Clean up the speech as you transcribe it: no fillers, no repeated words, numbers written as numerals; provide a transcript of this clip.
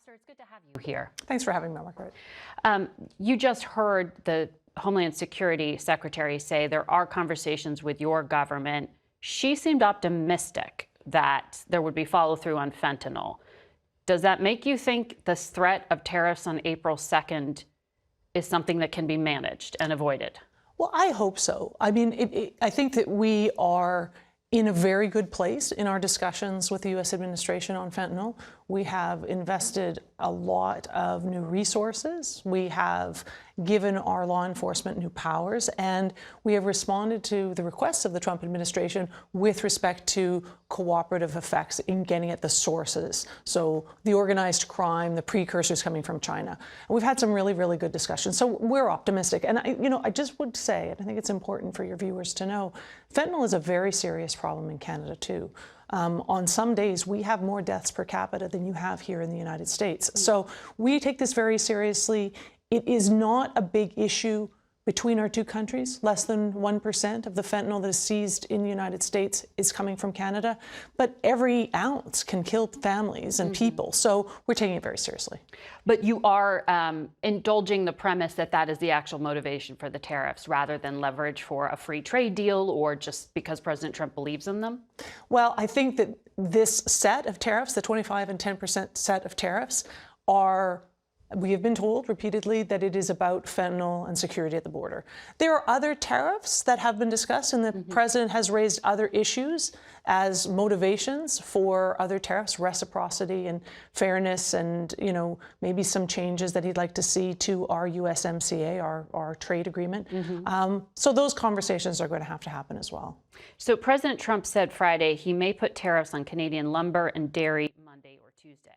Ambassador, it's good to have you here. Thanks for having me, Margaret. You just heard the Homeland Security Secretary say there are conversations with your government. She seemed optimistic that there would be follow through on fentanyl. Does that make you think this threat of tariffs on April 2nd is something that can be managed and avoided? Well, I hope so. I mean, I think that we are in a very good place in our discussions with the U.S. administration on fentanyl. We have invested a lot of new resources. We have given our law enforcement new powers, and we have responded to the requests of the Trump administration with respect to cooperative effects in getting at the sources. So the organized crime, the precursors coming from China. And we've had some really, really good discussions. So we're optimistic. And I just would say, and I think it's important for your viewers to know, fentanyl is a very serious problem in Canada too. On some days, we have more deaths per capita than you have here in the United States. So we take this very seriously. It is not a big issue between our two countries. Less than 1% of the fentanyl that is seized in the United States is coming from Canada. But every ounce can kill families and people. So we're taking it very seriously. But you are indulging the premise that that is the actual motivation for the tariffs rather than leverage for a free trade deal or just because President Trump believes in them? Well, I think that this set of tariffs, the 25% and 10% set of tariffs, we have been told repeatedly that it is about fentanyl and security at the border. There are other tariffs that have been discussed, and the president has raised other issues as motivations for other tariffs, reciprocity and fairness, and maybe some changes that he'd like to see to our USMCA, our trade agreement. So those conversations are going to have to happen as well. So President Trump said Friday he may put tariffs on Canadian lumber and dairy Monday or Tuesday.